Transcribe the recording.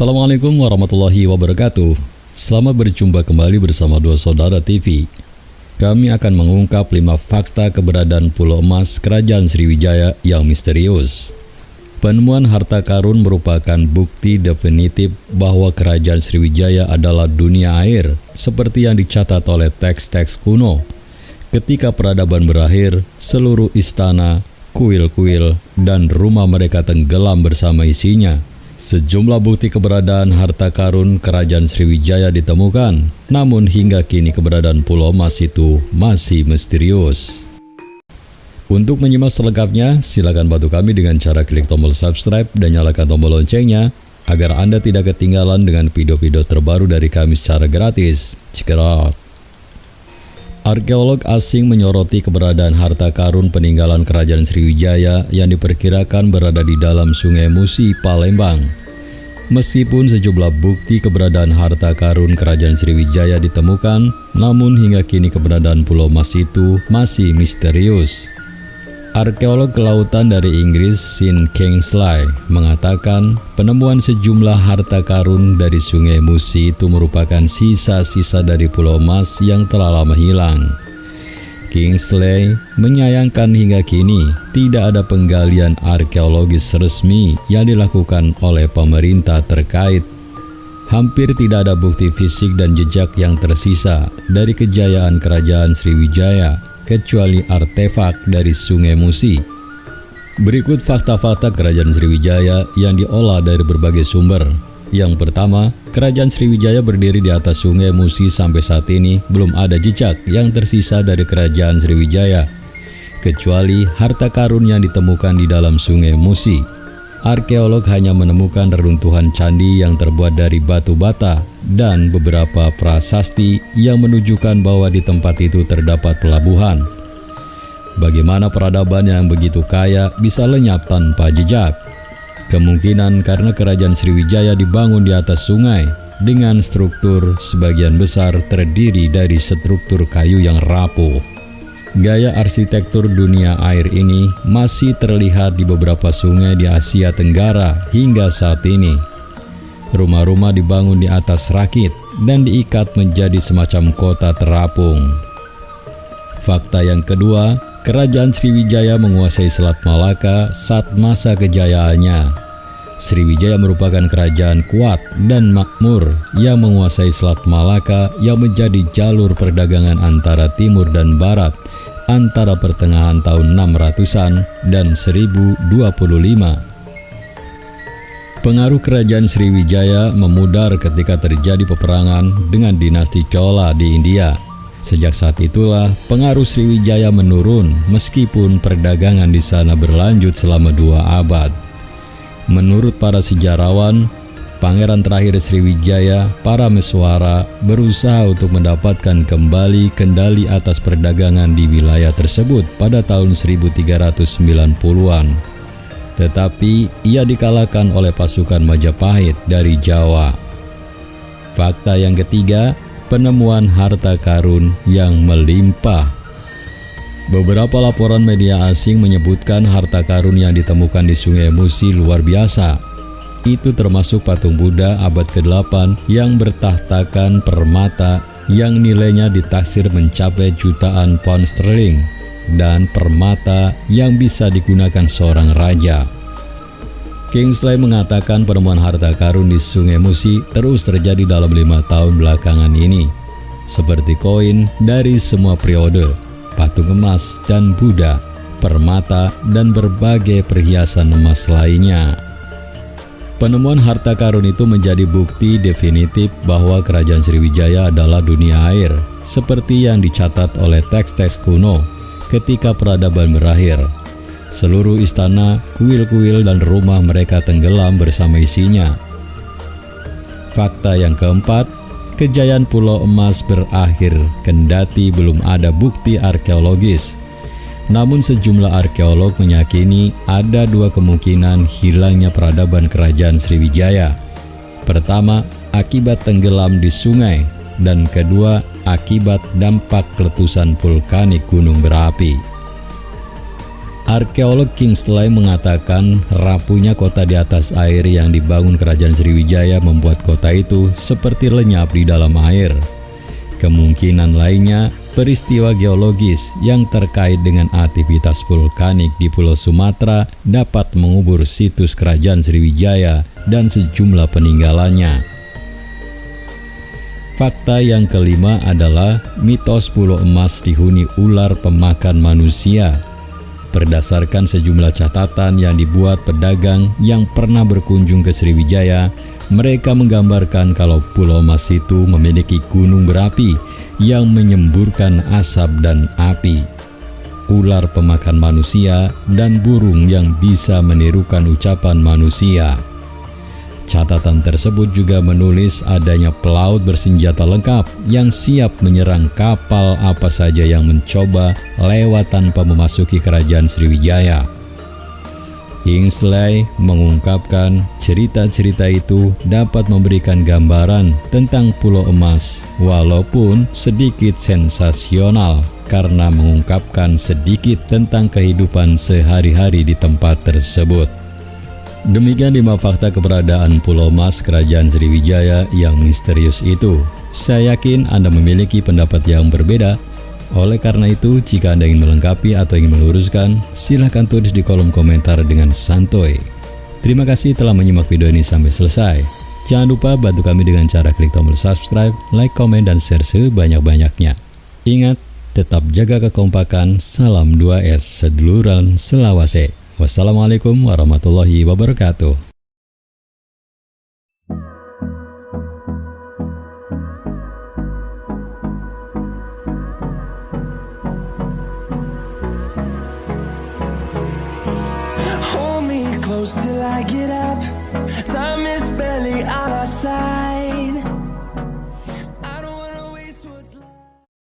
Assalamualaikum warahmatullahi wabarakatuh. Selamat berjumpa kembali bersama Dua Saudara TV. Kami akan mengungkap 5 fakta keberadaan Pulau Emas Kerajaan Sriwijaya yang misterius. Penemuan harta karun merupakan bukti definitif bahwa Kerajaan Sriwijaya adalah dunia air, seperti yang dicatat oleh teks-teks kuno. Ketika peradaban berakhir, seluruh istana, kuil-kuil, dan rumah mereka tenggelam bersama isinya. Sejumlah bukti keberadaan harta karun Kerajaan Sriwijaya ditemukan, namun hingga kini keberadaan Pulau Emas itu masih misterius. Untuk menyimak selengkapnya, silakan bantu kami dengan cara klik tombol subscribe dan nyalakan tombol loncengnya, agar Anda tidak ketinggalan dengan video-video terbaru dari kami secara gratis. Cekerat. Arkeolog asing menyoroti keberadaan harta karun peninggalan Kerajaan Sriwijaya yang diperkirakan berada di dalam Sungai Musi, Palembang. Meskipun sejumlah bukti keberadaan harta karun Kerajaan Sriwijaya ditemukan, namun hingga kini keberadaan Pulau Emas itu masih misterius. Arkeolog kelautan dari Inggris Sean Kingsley mengatakan penemuan sejumlah harta karun dari Sungai Musi itu merupakan sisa-sisa dari Pulau Emas yang telah lama hilang. Kingsley menyayangkan hingga kini tidak ada penggalian arkeologis resmi yang dilakukan oleh pemerintah terkait. Hampir tidak ada bukti fisik dan jejak yang tersisa dari kejayaan Kerajaan Sriwijaya, kecuali artefak dari Sungai Musi. Berikut fakta-fakta Kerajaan Sriwijaya yang diolah dari berbagai sumber. Yang pertama, Kerajaan Sriwijaya berdiri di atas Sungai Musi sampai saat ini belum ada jejak yang tersisa dari Kerajaan Sriwijaya, kecuali harta karun yang ditemukan di dalam Sungai Musi. Arkeolog hanya menemukan reruntuhan candi yang terbuat dari batu bata dan beberapa prasasti yang menunjukkan bahwa di tempat itu terdapat pelabuhan. Bagaimana peradaban yang begitu kaya bisa lenyap tanpa jejak? Kemungkinan karena Kerajaan Sriwijaya dibangun di atas sungai dengan struktur sebagian besar terdiri dari struktur kayu yang rapuh. Gaya arsitektur dunia air ini masih terlihat di beberapa sungai di Asia Tenggara hingga saat ini. Rumah-rumah dibangun di atas rakit dan diikat menjadi semacam kota terapung. Fakta yang kedua, Kerajaan Sriwijaya menguasai Selat Malaka saat masa kejayaannya. Sriwijaya merupakan kerajaan kuat dan makmur yang menguasai Selat Malaka yang menjadi jalur perdagangan antara timur dan barat antara pertengahan tahun 600-an dan 1025. Pengaruh Kerajaan Sriwijaya memudar ketika terjadi peperangan dengan dinasti Chola di India. Sejak saat itulah pengaruh Sriwijaya menurun meskipun perdagangan di sana berlanjut selama 2 abad. Menurut para sejarawan, Pangeran terakhir Sriwijaya, Parameswara, berusaha untuk mendapatkan kembali kendali atas perdagangan di wilayah tersebut pada tahun 1390-an. Tetapi ia dikalahkan oleh pasukan Majapahit dari Jawa. Fakta yang ketiga, penemuan harta karun yang melimpah. Beberapa laporan media asing menyebutkan harta karun yang ditemukan di Sungai Musi luar biasa. Itu termasuk patung Buddha abad ke-8 yang bertahtakan permata yang nilainya ditaksir mencapai jutaan pound sterling, dan permata yang bisa digunakan seorang raja. Kingsley mengatakan penemuan harta karun di Sungai Musi terus terjadi dalam 5 tahun belakangan ini, seperti koin dari semua periode, patung emas dan Buddha, permata, dan berbagai perhiasan emas lainnya. Penemuan harta karun itu menjadi bukti definitif bahwa Kerajaan Sriwijaya adalah dunia air, seperti yang dicatat oleh teks-teks kuno ketika peradaban berakhir. Seluruh istana, kuil-kuil, dan rumah mereka tenggelam bersama isinya. Fakta yang keempat, kejayaan Pulau Emas berakhir kendati belum ada bukti arkeologis. Namun sejumlah arkeolog meyakini ada 2 kemungkinan hilangnya peradaban Kerajaan Sriwijaya. Pertama, akibat tenggelam di sungai, dan kedua, akibat dampak letusan vulkanik gunung berapi. Arkeolog Kingsley mengatakan rapuhnya kota di atas air yang dibangun Kerajaan Sriwijaya membuat kota itu seperti lenyap di dalam air. Kemungkinan lainnya, peristiwa geologis yang terkait dengan aktivitas vulkanik di Pulau Sumatera dapat mengubur situs Kerajaan Sriwijaya dan sejumlah peninggalannya. Fakta yang kelima adalah mitos Pulau Emas dihuni ular pemakan manusia. Berdasarkan sejumlah catatan yang dibuat pedagang yang pernah berkunjung ke Sriwijaya, mereka menggambarkan kalau Pulau Emas itu memiliki gunung berapi yang menyemburkan asap dan api, ular pemakan manusia, dan burung yang bisa menirukan ucapan manusia. Catatan tersebut juga menulis adanya pelaut bersenjata lengkap yang siap menyerang kapal apa saja yang mencoba lewat tanpa memasuki Kerajaan Sriwijaya. Kingsley mengungkapkan cerita-cerita itu dapat memberikan gambaran tentang Pulau Emas walaupun sedikit sensasional karena mengungkapkan sedikit tentang kehidupan sehari-hari di tempat tersebut. Demikian 5 fakta keberadaan Pulau Emas Kerajaan Sriwijaya yang misterius itu. Saya yakin Anda memiliki pendapat yang berbeda. Oleh karena itu, jika Anda ingin melengkapi atau ingin meluruskan, silahkan tulis di kolom komentar dengan santuy. Terima kasih telah menyimak video ini sampai selesai. Jangan lupa bantu kami dengan cara klik tombol subscribe, like, komen, dan share sebanyak-banyaknya. Ingat, tetap jaga kekompakan. Salam 2S seduluran selawase. Wassalamualaikum warahmatullahi wabarakatuh. Hold me close till I get up. Time is barely on our side.